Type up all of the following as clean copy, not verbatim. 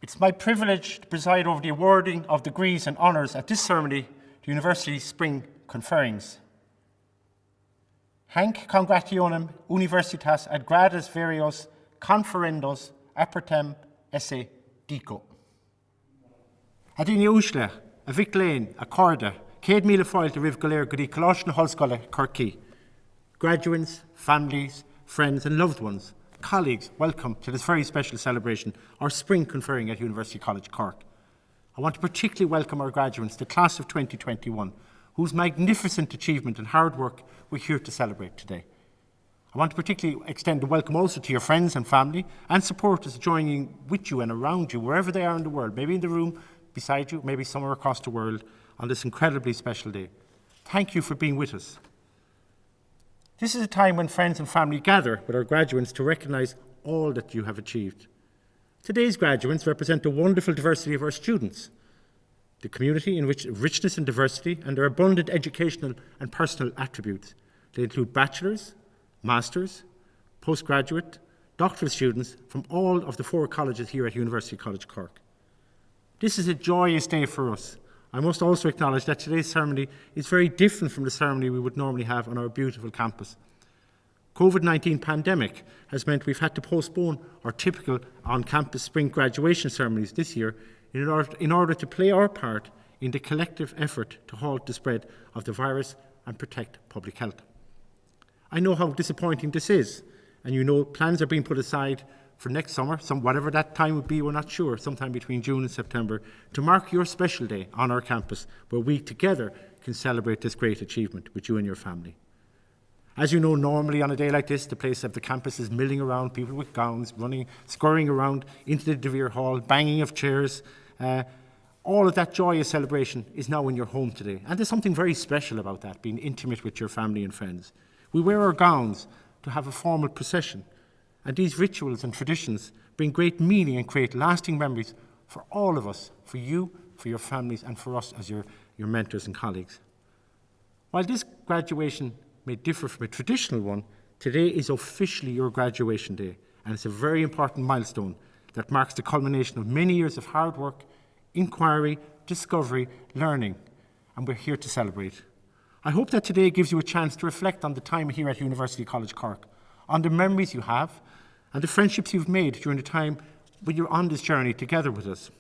It's my privilege to preside over the awarding of degrees and honours at this ceremony, the University Spring Conferrings. Hanc congratiationem universitas ad grades varios conferendos apertem esse dico. Ad in Ushle, a Vic Lane, a Corda, Cade Mila Foil to Riv Galer Goody Colossian Holscolle, Kirky. Graduates, families, friends and loved ones, colleagues, welcome to this very special celebration, our spring conferring at University College Cork. I want to particularly welcome our graduates, the class of 2021, whose magnificent achievement and hard work we're here to celebrate today. I want to particularly extend a welcome also to your friends and family and supporters joining with you and around you, wherever they are in the world, maybe in the room beside you, maybe somewhere across the world on this incredibly special day. Thank you for being with us. This is a time when friends and family gather with our graduates to recognise all that you have achieved. Today's graduates represent the wonderful diversity of our students, the community in which richness and diversity and their abundant educational and personal attributes. They include bachelor's, master's, postgraduate, doctoral students from all of the 4 colleges here at University College Cork. This is a joyous day for us. I must also acknowledge that today's ceremony is very different from the ceremony we would normally have on our beautiful campus. COVID-19 pandemic has meant we've had to postpone our typical on-campus spring graduation ceremonies this year in order to play our part in the collective effort to halt the spread of the virus and protect public health. I know how disappointing this is, and you know plans are being put aside for next summer, whatever that time would be, we're not sure, sometime between June and September, to mark your special day on our campus, where we together can celebrate this great achievement with you and your family. As you know, normally on a day like this, the place of the campus is milling around, people with gowns, running, scurrying around into the De Vere Hall, banging of chairs. All of that joyous celebration is now in your home today. And there's something very special about that, being intimate with your family and friends. We wear our gowns to have a formal procession. And these rituals and traditions bring great meaning and create lasting memories for all of us, for you, for your families, and for us as your mentors and colleagues. While this graduation may differ from a traditional one, today is officially your graduation day, and it's a very important milestone that marks the culmination of many years of hard work, inquiry, discovery, learning, and we're here to celebrate. I hope that today gives you a chance to reflect on the time here at University College Cork, on the memories you have, and the friendships you've made during the time when you're on this journey together with us.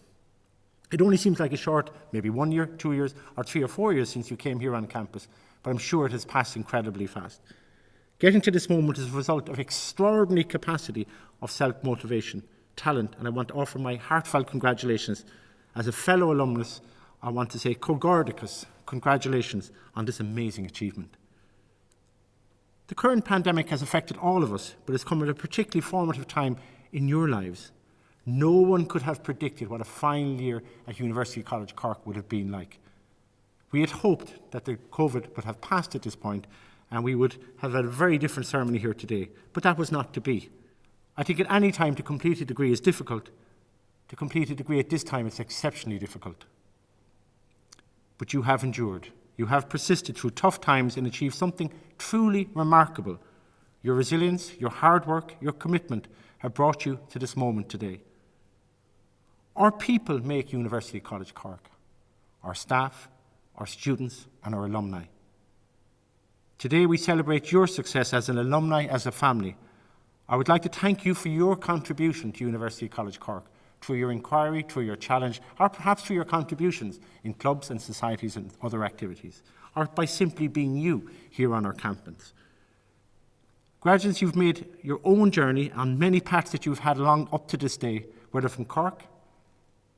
It only seems like a short, maybe 1 year, 2 years, or 3 or 4 years since you came here on campus, but I'm sure it has passed incredibly fast. Getting to this moment is a result of extraordinary capacity of self-motivation, talent, and I want to offer my heartfelt congratulations. As a fellow alumnus, I want to say congordicus, congratulations on this amazing achievement. The current pandemic has affected all of us, but it's come at a particularly formative time in your lives. No one could have predicted what a final year at University College Cork would have been like. We had hoped that the COVID would have passed at this point and we would have had a very different ceremony here today, but that was not to be. I think at any time to complete a degree is difficult. To complete a degree at this time is exceptionally difficult. But you have endured. You have persisted through tough times and achieved something truly remarkable. Your resilience, your hard work, your commitment have brought you to this moment today. Our people make University College Cork, our staff, our students and our alumni. Today we celebrate your success as an alumni, as a family. I would like to thank you for your contribution to University College Cork, through your inquiry, through your challenge, or perhaps through your contributions in clubs and societies and other activities, or by simply being you here on our campus. Graduates, you've made your own journey on many paths that you've had along up to this day, whether from Cork,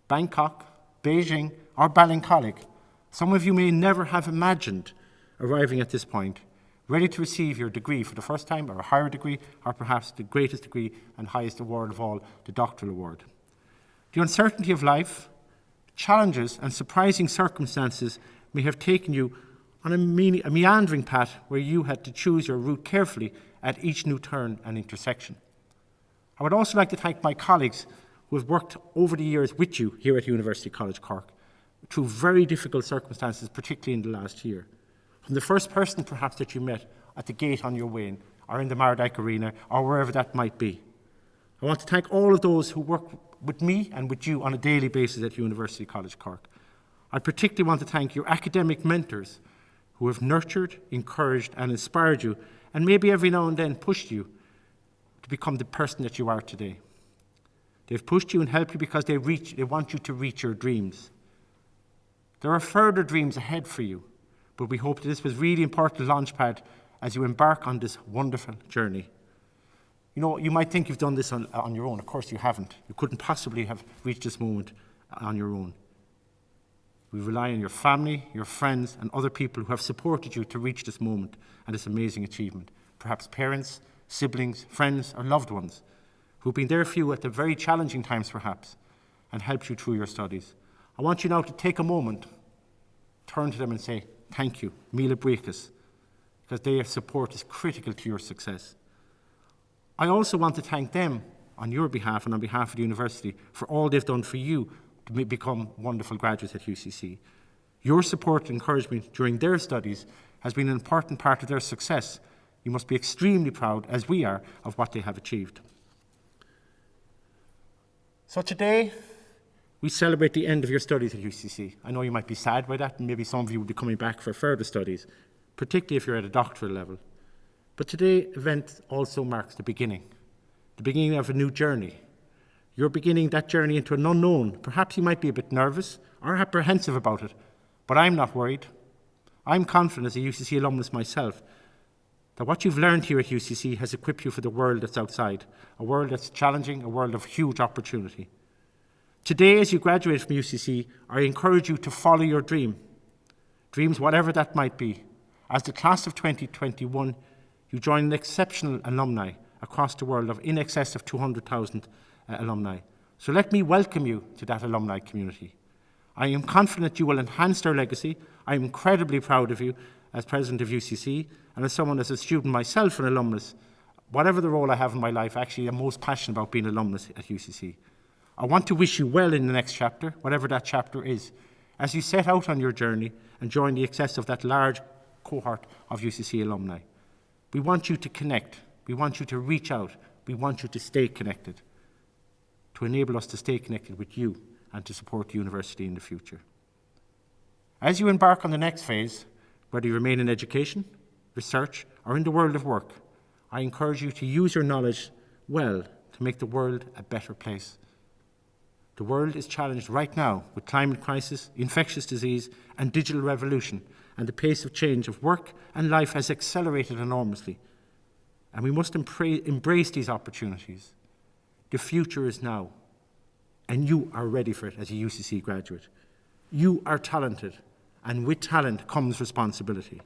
Bangkok, Beijing, or Ballincollig. Some of you may never have imagined arriving at this point, ready to receive your degree for the first time, or a higher degree, or perhaps the greatest degree and highest award of all, the doctoral award. The uncertainty of life, challenges and surprising circumstances may have taken you on a meandering path where you had to choose your route carefully at each new turn and intersection. I would also like to thank my colleagues who have worked over the years with you here at University College Cork through very difficult circumstances, particularly in the last year. From the first person perhaps that you met at the gate on your way in, or in the Mardyke Arena, or wherever that might be. I want to thank all of those who work with me and with you on a daily basis at University College Cork. I particularly want to thank your academic mentors who have nurtured, encouraged and inspired you, and maybe every now and then pushed you to become the person that you are today. They've pushed you and helped you because they want you to reach your dreams. There are further dreams ahead for you, but we hope that this was really important launchpad as you embark on this wonderful journey. You know, you might think you've done this on your own. Of course you haven't. You couldn't possibly have reached this moment on your own. We rely on your family, your friends, and other people who have supported you to reach this moment and this amazing achievement. Perhaps parents, siblings, friends, or loved ones who've been there for you at the very challenging times perhaps and helped you through your studies. I want you now to take a moment, turn to them and say, thank you, Míle Bríochas, because their support is critical to your success. I also want to thank them on your behalf and on behalf of the university for all they've done for you to become wonderful graduates at UCC. Your support and encouragement during their studies has been an important part of their success. You must be extremely proud, as we are, of what they have achieved. So today, we celebrate the end of your studies at UCC. I know you might be sad by that, and maybe some of you will be coming back for further studies, particularly if you're at a doctoral level. But today's event also marks the beginning of a new journey. You're beginning that journey into an unknown. Perhaps you might be a bit nervous or apprehensive about it, but I'm not worried. I'm confident as a UCC alumnus myself that what you've learned here at UCC has equipped you for the world that's outside, a world that's challenging, a world of huge opportunity. Today, as you graduate from UCC, I encourage you to follow your dreams whatever that might be. As the class of 2021, you join an exceptional alumni across the world of in excess of 200,000 alumni. So let me welcome you to that alumni community. I am confident you will enhance their legacy. I am incredibly proud of you as president of UCC, and as someone, as a student myself, an alumnus. Whatever the role I have in my life, actually I'm most passionate about being an alumnus at UCC. I want to wish you well in the next chapter, whatever that chapter is, as you set out on your journey and join the excess of that large cohort of UCC alumni. We want you to connect. We want you to reach out. We want you to stay connected, to enable us to stay connected with you and to support the university in the future. As you embark on the next phase, whether you remain in education, research, or in the world of work, I encourage you to use your knowledge well to make the world a better place. The world is challenged right now with climate crisis, infectious disease, and digital revolution, and the pace of change of work and life has accelerated enormously. And we must embrace these opportunities. The future is now, and you are ready for it as a UCC graduate. You are talented, and with talent comes responsibility.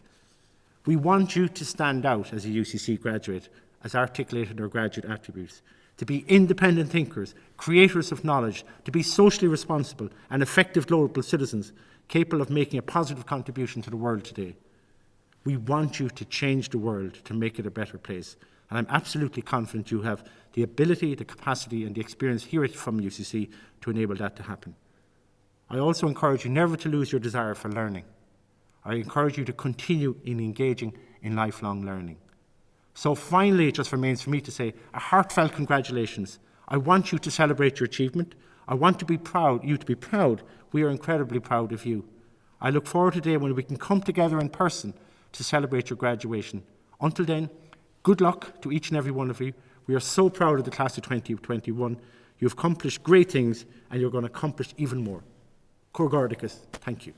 We want you to stand out as a UCC graduate, as articulated in our graduate attributes, to be independent thinkers, creators of knowledge, to be socially responsible and effective global citizens, capable of making a positive contribution to the world today. We want you to change the world to make it a better place. And I'm absolutely confident you have the ability, the capacity, and the experience here from UCC to enable that to happen. I also encourage you never to lose your desire for learning. I encourage you to continue in engaging in lifelong learning. So finally, it just remains for me to say a heartfelt congratulations. I want you to celebrate your achievement. I want to be proud, you to be proud. We are incredibly proud of you. I look forward to the day when we can come together in person to celebrate your graduation. Until then, good luck to each and every one of you. We are so proud of the class of 2021. You've accomplished great things and you're going to accomplish even more. Cur Gordicus, thank you.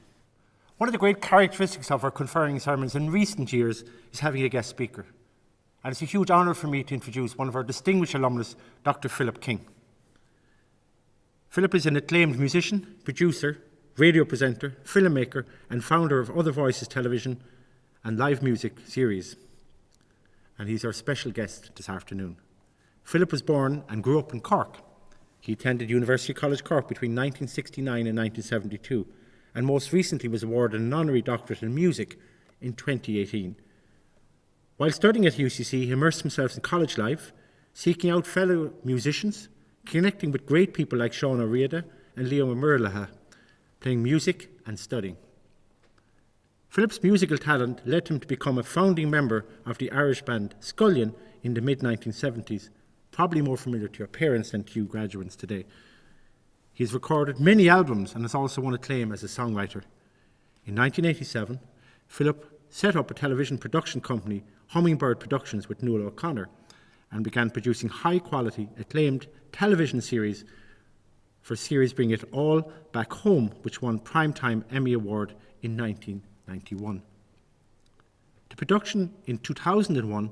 One of the great characteristics of our conferring ceremonies in recent years is having a guest speaker. And it's a huge honour for me to introduce one of our distinguished alumnus, Dr. Philip King. Philip is an acclaimed musician, producer, radio presenter, filmmaker, and founder of Other Voices television and live music series. And he's our special guest this afternoon. Philip was born and grew up in Cork. He attended University College Cork between 1969 and 1972, and most recently was awarded an honorary doctorate in music in 2018. While studying at UCC, he immersed himself in college life, seeking out fellow musicians, connecting with great people like Sean O'Riordan and Leo Murlaha, playing music and studying. Philip's musical talent led him to become a founding member of the Irish band Scullion in the mid-1970s, probably more familiar to your parents than to you graduates today. He has recorded many albums and has also won acclaim as a songwriter. In 1987, Philip set up a television production company, Hummingbird Productions, with Nuala O'Connor, and began producing high-quality, acclaimed television series for series Bring It All Back Home, which won Primetime Emmy Award in 1991. The production in 2001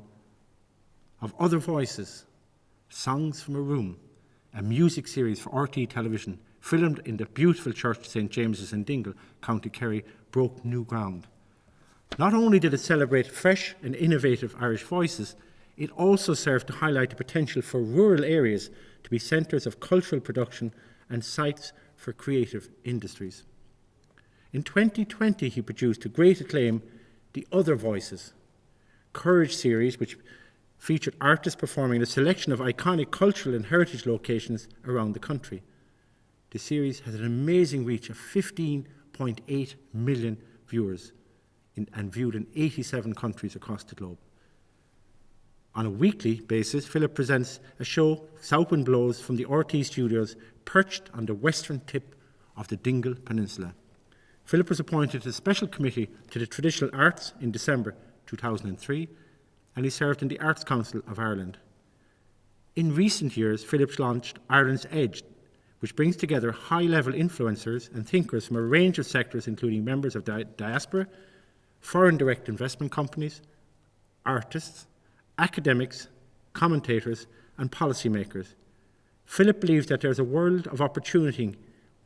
of Other Voices, Songs from a Room, a music series for RTÉ television, filmed in the beautiful church St James's in Dingle, County Kerry, broke new ground. Not only did it celebrate fresh and innovative Irish voices, it also served to highlight the potential for rural areas to be centres of cultural production and sites for creative industries. In 2020, he produced to great acclaim the Other Voices, Courage series, which featured artists performing a selection of iconic cultural and heritage locations around the country. The series has an amazing reach of 15.8 million viewers and viewed in 87 countries across the globe. On a weekly basis, Philip presents a show, South Wind Blows, from the RTÉ studios perched on the western tip of the Dingle Peninsula. Philip was appointed to the Special Committee to the Traditional Arts in December 2003, and he served in the Arts Council of Ireland. In recent years, Philip launched Ireland's Edge, which brings together high-level influencers and thinkers from a range of sectors, including members of the diaspora, foreign direct investment companies, artists, academics, commentators, and policymakers. Philip believes that there is a world of opportunity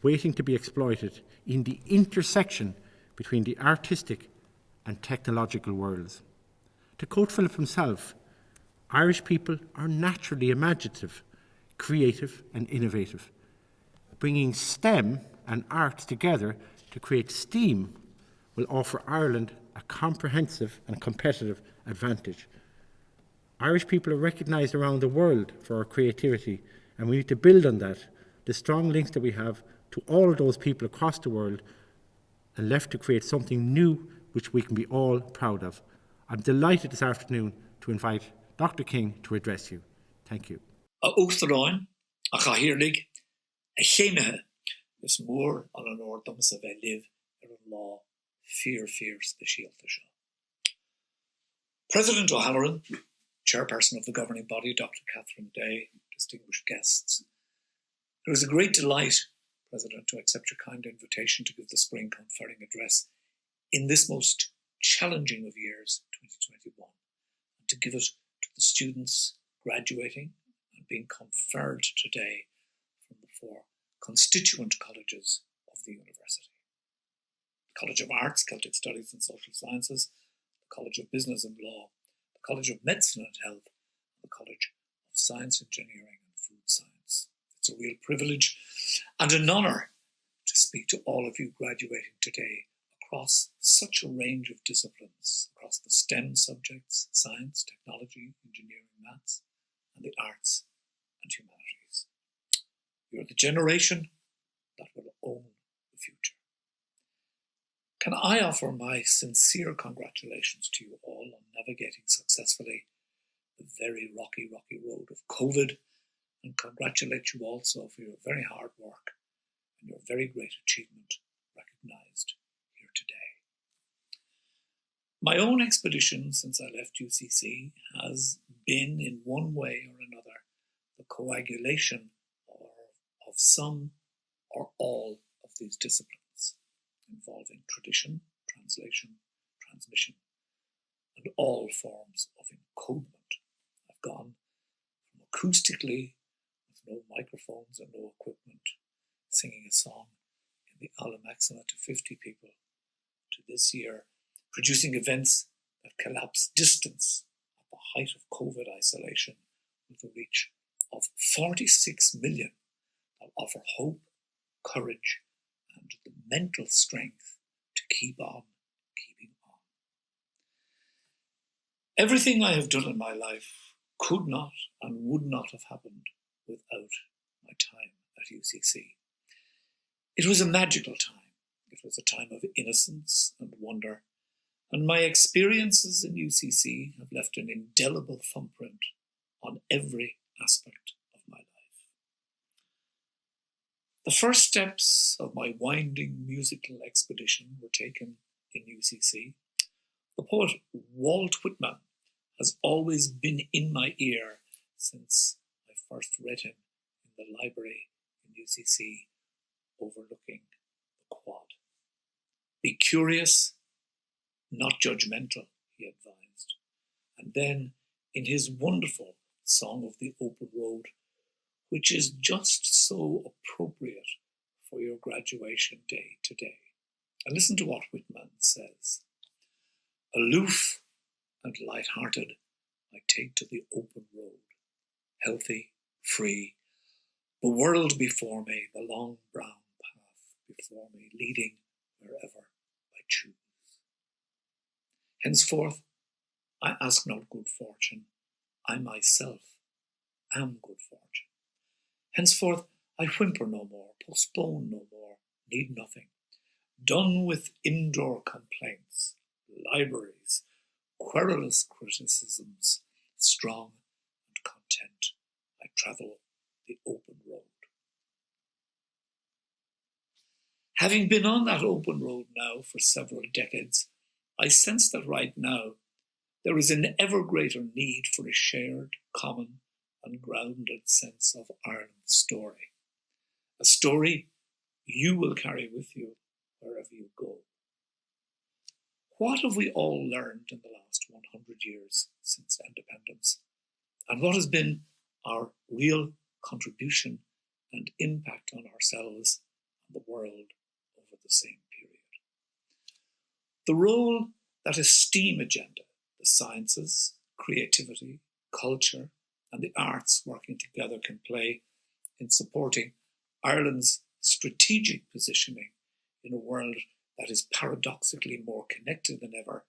waiting to be exploited in the intersection between the artistic and technological worlds. To quote Philip himself, Irish people are naturally imaginative, creative, and innovative. Bringing STEM and arts together to create STEAM will offer Ireland a comprehensive and competitive advantage. Irish people are recognised around the world for our creativity, and we need to build on that, the strong links that we have to all of those people across the world, and left to create something new which we can be all proud of. I'm delighted this afternoon to invite Dr. King to address you. Thank you. Ústaráin a chahirirlig a chéimethe is mór an an ordam sa bheith live ar an lá fear speisialta seo. President O'Halloran, Chairperson of the governing body, Dr. Catherine Day, distinguished guests. It was a great delight, President, to accept your kind invitation to give the spring conferring address in this most challenging of years, 2021, and to give it to the students graduating and being conferred today from the four constituent colleges of the university. The College of Arts, Celtic Studies and Social Sciences, the College of Business and Law, the College of Medicine and Health, and the College of Science, Engineering and Food Science. It's a real privilege and an honour to speak to all of you graduating today across such a range of disciplines, across the STEM subjects, science, technology, engineering, maths, and the arts and humanities. You're the generation that will own the future. Can I offer my sincere congratulations to you all on navigating successfully the very rocky road of COVID, and congratulate you also for your very hard work and your very great achievement recognised here today. My own expedition since I left UCC has been, in one way or another, the coagulation of some or all of these disciplines, involving tradition, translation, transmission, and all forms of encodement. I've gone from acoustically, with no microphones and no equipment, singing a song in the Aula Maxima to 50 people, to this year producing events that collapse distance at the height of COVID isolation with a reach of 46 million that offer hope, courage, and the mental strength to keep on keeping on. Everything I have done in my life could not and would not have happened without my time at UCC. It was a magical time. It was a time of innocence and wonder, and my experiences in UCC have left an indelible thumbprint on every aspect of my life. The first steps of my winding musical expedition were taken in UCC. The poet Walt Whitman has always been in my ear since I first read him in the library in UCC overlooking the quad. Be curious, not judgmental, he advised. And then in his wonderful Song of the Open Road, which is just so appropriate for your graduation day today. And listen to what Whitman says. Aloof and light-hearted, I take to the open road, healthy, free, the world before me, the long brown path before me, leading wherever I choose. Henceforth, I ask not good fortune, I myself am good fortune. Henceforth, I whimper no more, postpone no more, need nothing. Done with indoor complaints, libraries, querulous criticisms, strong and content, I travel the open road. Having been on that open road now for several decades, I sense that right now there is an ever greater need for a shared, common, and grounded sense of Ireland's story. A story you will carry with you wherever you go. What have we all learned in the last 100 years since independence? And what has been our real contribution and impact on ourselves and the world over the same period? The role that a STEAM agenda, the sciences, creativity, culture, and the arts working together can play in supporting Ireland's strategic positioning in a world that is paradoxically more connected than ever,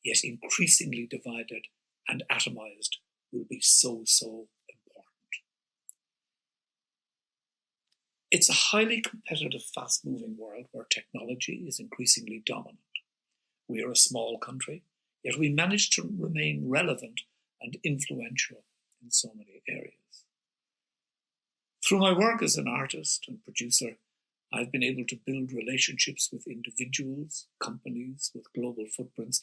yet increasingly divided and atomized, will be so important. It's a highly competitive, fast-moving world where technology is increasingly dominant. We are a small country, yet we manage to remain relevant and influential in so many areas. Through my work as an artist and producer, I've been able to build relationships with individuals, companies with global footprints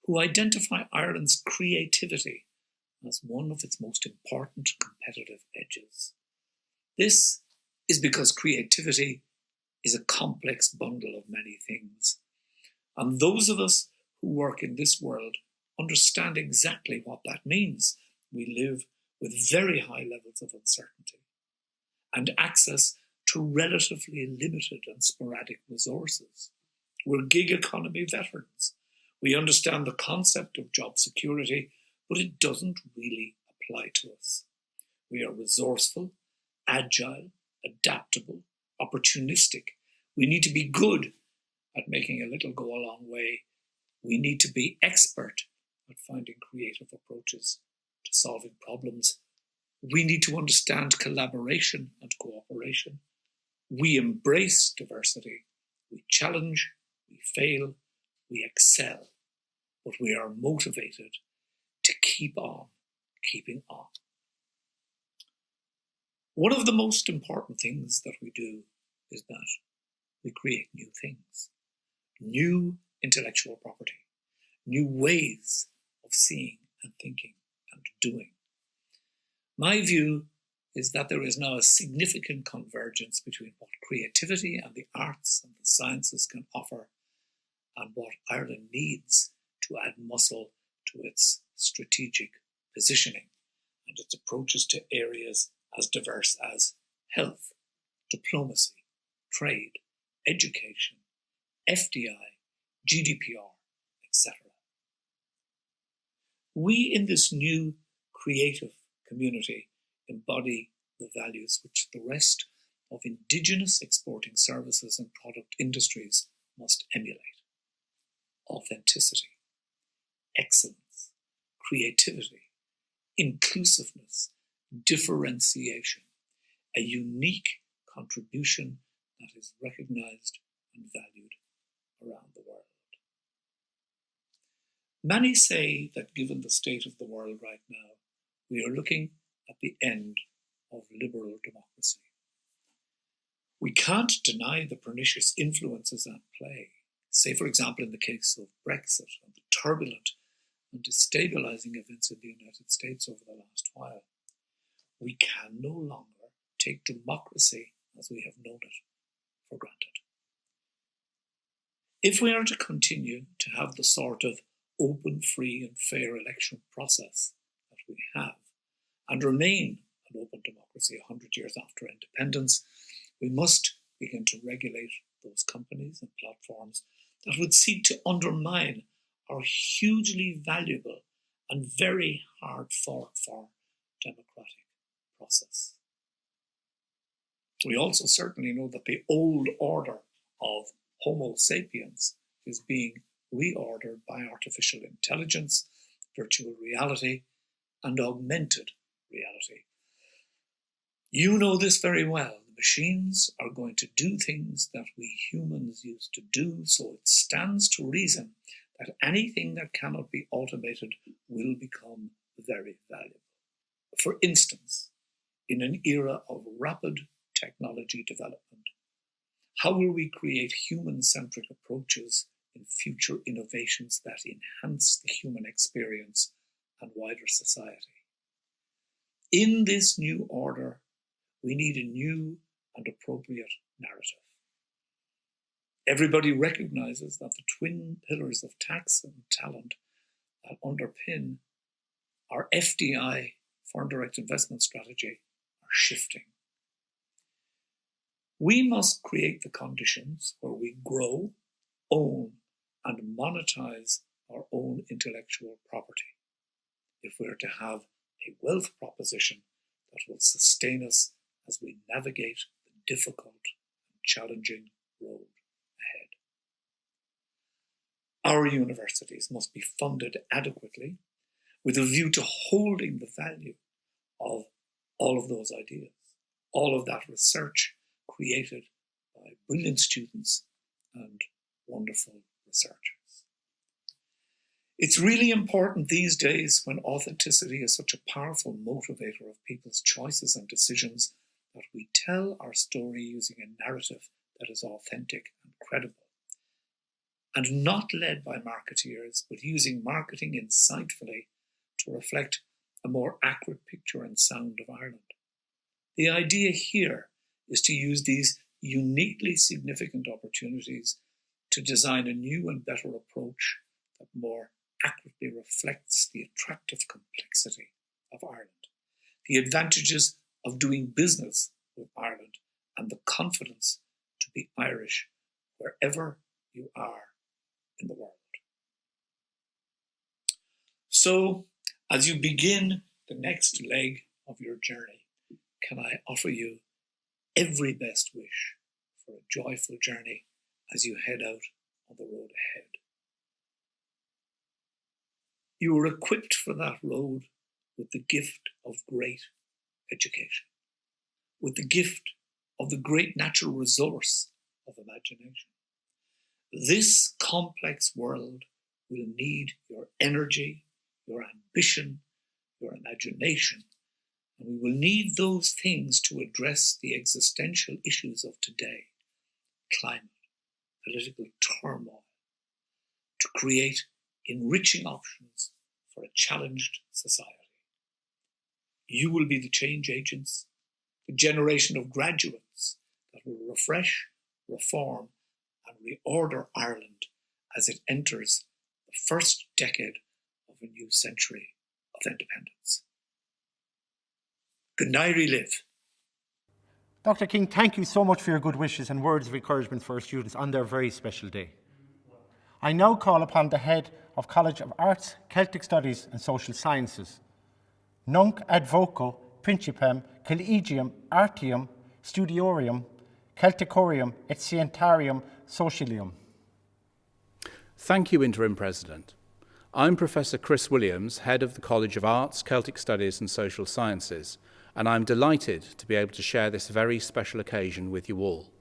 who identify Ireland's creativity as one of its most important competitive edges. This is because creativity is a complex bundle of many things. And those of us who work in this world understand exactly what that means. We live with very high levels of uncertainty and access to relatively limited and sporadic resources. We're gig economy veterans. We understand the concept of job security, but it doesn't really apply to us. We are resourceful, agile, adaptable, opportunistic. We need to be good at making a little go a long way. We need to be expert at finding creative approaches to solving problems. We need to understand collaboration and cooperation. We embrace diversity. We challenge, we fail, we excel, but we are motivated to keep on keeping on. One of the most important things that we do is that we create new things, new intellectual property, new ways of seeing and thinking and doing. My view is that there is now a significant convergence between what creativity and the arts and the sciences can offer and what Ireland needs to add muscle to its strategic positioning and its approaches to areas as diverse as health, diplomacy, trade, education, FDI, GDPR, etc. We in this new creative community embody the values which the rest of indigenous exporting services and product industries must emulate. Authenticity, excellence, creativity, inclusiveness, differentiation, a unique contribution that is recognized and valued around the world. Many say that given the state of the world right now, we are looking at the end of liberal democracy. We can't deny the pernicious influences at play. Say, for example, in the case of Brexit and the turbulent and destabilizing events in the United States over the last while. We can no longer take democracy as we have known it for granted. If we are to continue to have the sort of open, free and fair election process that we have and remain an open democracy 100 years after independence, we must begin to regulate those companies and platforms that would seek to undermine our hugely valuable and very hard fought for democratic process. We also certainly know that the old order of Homo sapiens is being reordered by artificial intelligence, virtual reality, and augmented reality. You know this very well. The machines are going to do things that we humans used to do, so it stands to reason that anything that cannot be automated will become very valuable. For instance, in an era of rapid technology development, how will we create human-centric approaches in future innovations that enhance the human experience and wider society? In this new order, we need a new and appropriate narrative. Everybody recognizes that the twin pillars of tax and talent that underpin our FDI, foreign direct investment strategy, are shifting. We must create the conditions where we grow, own, and monetize our own intellectual property if we're to have a wealth proposition that will sustain us as we navigate the difficult and challenging road ahead. Our universities must be funded adequately with a view to holding the value of all of those ideas, all of that research created by brilliant students and wonderful researchers. It's really important these days, when authenticity is such a powerful motivator of people's choices and decisions, that we tell our story using a narrative that is authentic and credible, and not led by marketeers, but using marketing insightfully to reflect a more accurate picture and sound of Ireland. The idea here is to use these uniquely significant opportunities to design a new and better approach that more accurately reflects the attractive complexity of Ireland, the advantages of doing business with Ireland, and the confidence to be Irish wherever you are in the world. So, as you begin the next leg of your journey, can I offer you every best wish for a joyful journey as you head out on the road ahead. You are equipped for that road with the gift of great education, with the gift of the great natural resource of imagination. This complex world will need your energy, your ambition, your imagination, and we will need those things to address the existential issues of today: climate, political turmoil, to create enriching options for a challenged society. You will be the change agents, the generation of graduates that will refresh, reform, and reorder Ireland as it enters the first decade of a new century of independence. Good night, live. Dr. King, thank you so much for your good wishes and words of encouragement for our students on their very special day. I now call upon the head of College of Arts, Celtic Studies and Social Sciences, Nunc ad voco principem collegium artium studiorium Celticorium et scientiarum socialium. Thank you, Interim President. I'm Professor Chris Williams, Head of the College of Arts, Celtic Studies and Social Sciences, and I'm delighted to be able to share this very special occasion with you all.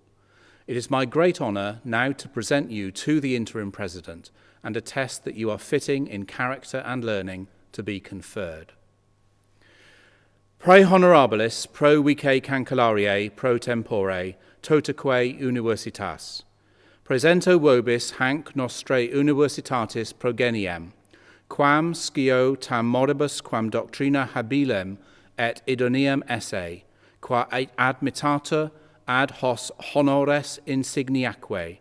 It is my great honour now to present you to the Interim President and attest that you are fitting in character and learning to be conferred. Prae honorabilis pro vice cancellariae pro tempore totaque universitas. Presento vobis hanc nostrae universitatis progeniem, quam scio tam moribus quam doctrina habilem et idoneum esse, qua admittata ad hos honores insigniaque,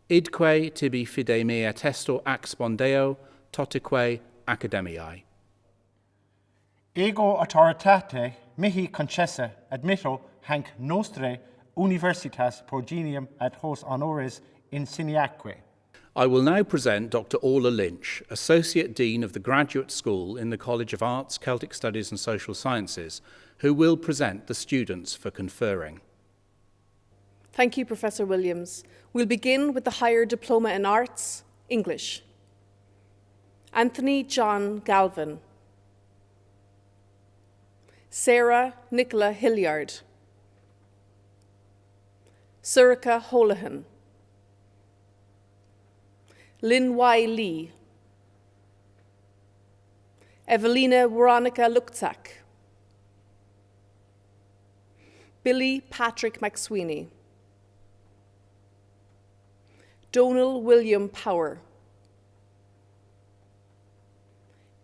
idque tibi fide mea testo expondeo totique academiae. Ego autoritate mihi concessa admitto hanc nostrae universitas progenium ad hos honores insigniaque. I will now present Dr. Orla Lynch, Associate Dean of the Graduate School in the College of Arts, Celtic Studies and Social Sciences, who will present the students for conferring. Thank you, Professor Williams. We'll begin with the Higher Diploma in Arts, English. Anthony John Galvin. Sarah Nicola Hilliard. Surika Holohan. Lin Y. Lee. Evelina Veronica Lukczak. Billy Patrick McSweeney. Donal William Power.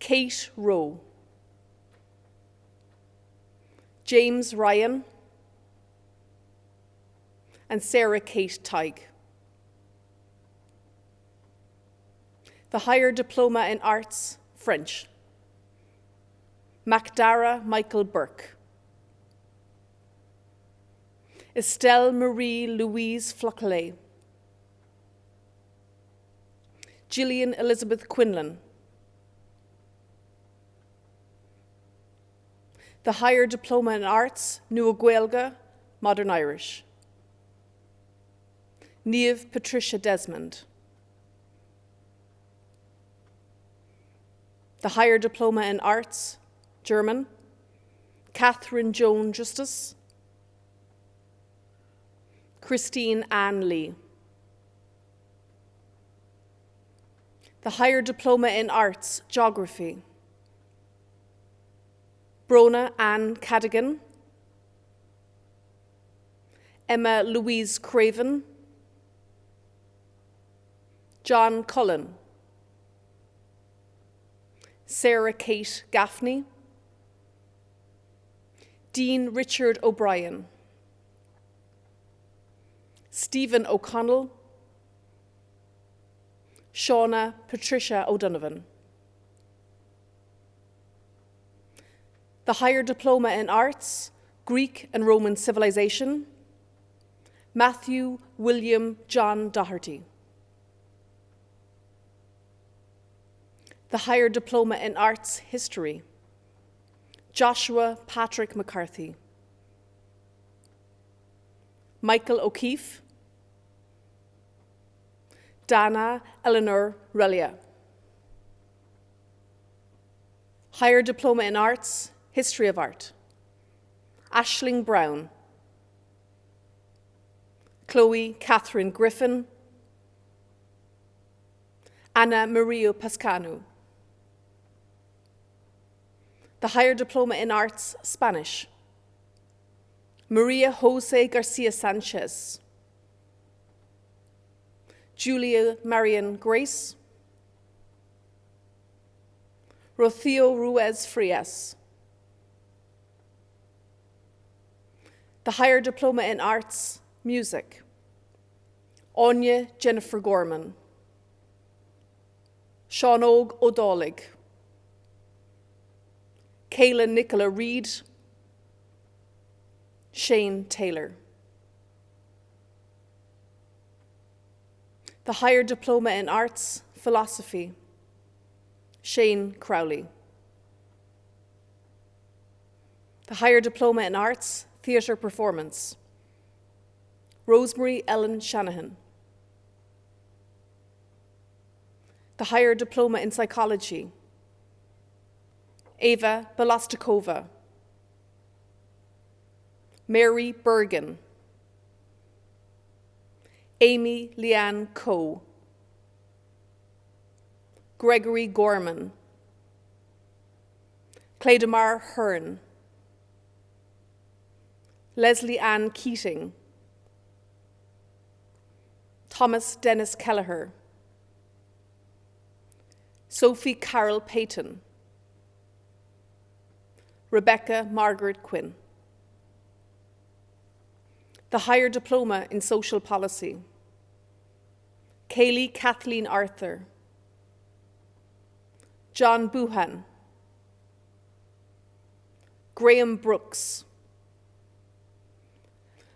Kate Rowe. James Ryan. And Sarah Kate Tighe. The Higher Diploma in Arts, French. Macdara Michael Burke. Estelle Marie Louise Flockelet. Gillian Elizabeth Quinlan. The Higher Diploma in Arts, Nua Gaeilge, Modern Irish. Niamh Patricia Desmond. The Higher Diploma in Arts, German, Catherine Joan Justus. Christine Ann Lee. The Higher Diploma in Arts, Geography, Brona Ann Cadigan. Emma Louise Craven. John Cullen. Sarah Kate Gaffney. Dean Richard O'Brien. Stephen O'Connell. Shauna Patricia O'Donovan. The Higher Diploma in Arts, Greek and Roman Civilization, Matthew William John Doherty. The Higher Diploma in Arts, History, Joshua Patrick McCarthy. Michael O'Keefe. Dana Eleanor Relia. Higher Diploma in Arts, History of Art, Aisling Brown. Chloe Catherine Griffin. Anna Maria Pascanu. The Higher Diploma in Arts, Spanish, Maria Jose Garcia Sanchez. Julia Marian Grace. Rocio Ruiz Frias. The Higher Diploma in Arts, Music, Anya Jennifer Gorman. Sean-Og O'Dollig. Kayla Nicola Reid. Shane Taylor. The Higher Diploma in Arts, Philosophy, Shane Crowley. The Higher Diploma in Arts, Theatre Performance, Rosemary Ellen Shanahan. The Higher Diploma in Psychology, Ava Belostikova. Mary Bergen. Amy Leanne Coe. Gregory Gorman. Clédemar Hearn. Leslie Ann Keating. Thomas Dennis Kelleher, Sophie Carol Payton, Rebecca Margaret Quinn. The Higher Diploma in Social Policy, Kaylee Kathleen Arthur, John Buchan, Graham Brooks,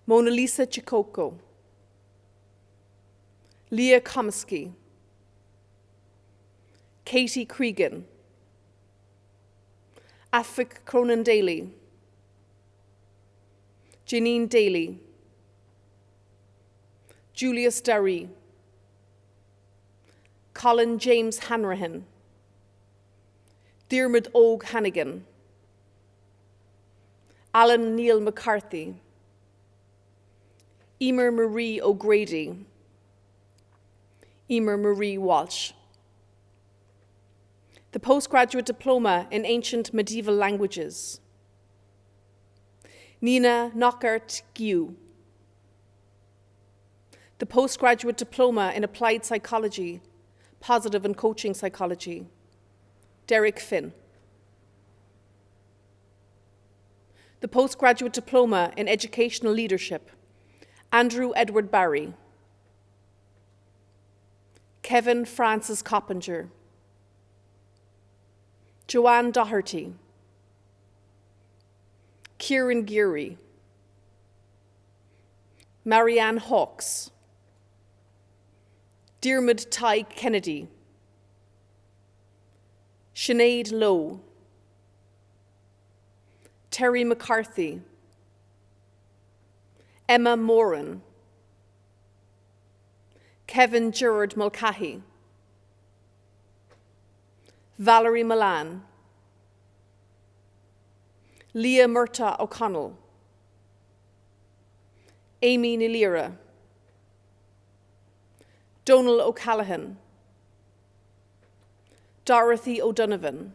Mona Lisa Chikoko, Leah Komisky, Katie Cregan, Afik Cronin Daly, Janine Daly, Julius Darry, Colin James Hanrahan, Diarmid Og Hannigan, Alan Neil McCarthy, Emer Marie O'Grady, Emer Marie Walsh. The Postgraduate Diploma in Ancient Medieval Languages, Nina Knockart Giu. The Postgraduate Diploma in Applied Psychology, Positive and Coaching Psychology, Derek Finn. The Postgraduate Diploma in Educational Leadership, Andrew Edward Barry, Kevin Francis Coppinger, Joanne Doherty, Kieran Geary, Marianne Hawkes, Diarmid Ty Kennedy, Sinead Lowe, Terry McCarthy, Emma Moran, Kevin Gerard Mulcahy, Valerie Milan, Leah Murta O'Connell, Amy Nilira, Donal O'Callaghan, Dorothy O'Donovan,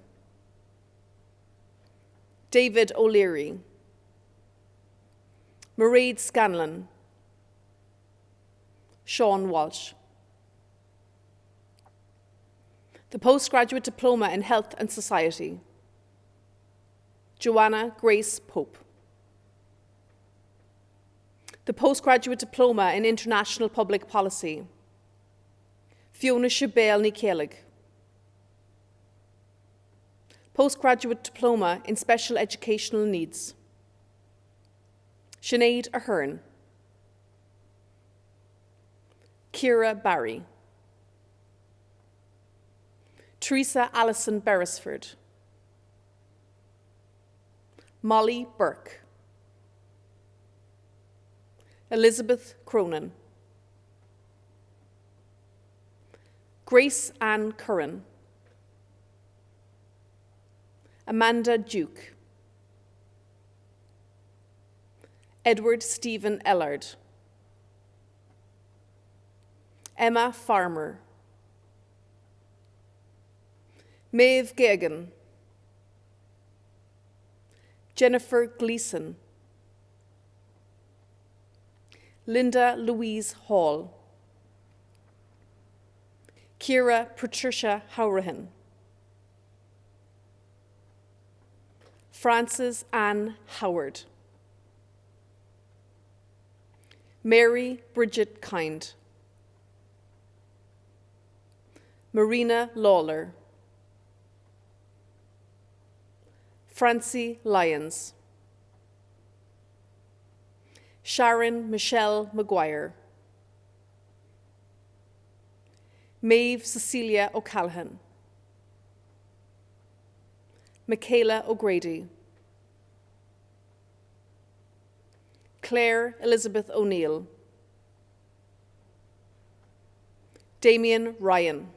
David O'Leary, Mairead Scanlon, Sean Walsh. The Postgraduate Diploma in Health and Society, Joanna Grace Pope. The Postgraduate Diploma in International Public Policy, Fiona Shabelle Nikelig. Postgraduate Diploma in Special Educational Needs, Sinead Ahern, Ciara Barry, Teresa Allison Beresford, Molly Burke, Elizabeth Cronin, Grace Ann Curran, Amanda Duke, Edward Stephen Ellard, Emma Farmer, Maeve Gagan, Jennifer Gleeson, Linda Louise Hall, Ciara Patricia Howrahan, Frances Ann Howard, Mary Bridget Kind, Marina Lawler, Francie Lyons, Sharon Michelle Maguire, Maeve Cecilia O'Callaghan, Michaela O'Grady, Claire Elizabeth O'Neill, Damien Ryan,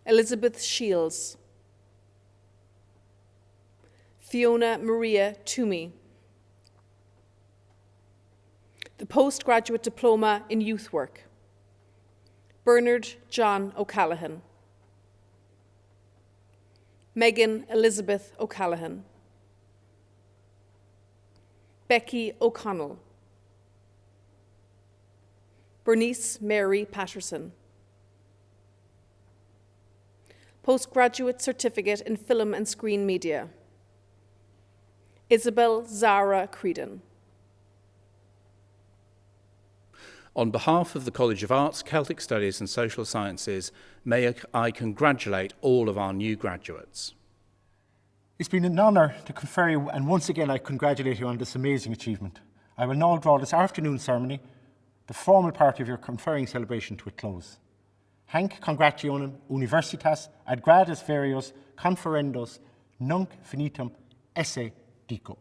Elizabeth Shields, Fiona Maria Toomey. The Postgraduate Diploma in Youth Work, Bernard John O'Callaghan, Megan Elizabeth O'Callaghan, Becky O'Connell, Bernice Mary Patterson. Postgraduate Certificate in Film and Screen Media, Isabel Zara Creedon. On behalf of the College of Arts, Celtic Studies and Social Sciences, may I congratulate all of our new graduates. It's been an honour to confer you, and once again I congratulate you on this amazing achievement. I will now draw this afternoon ceremony, the formal part of your conferring celebration, to a close. Hanc congrationem universitas ad grades verios conferendos nunc finitum esse dico.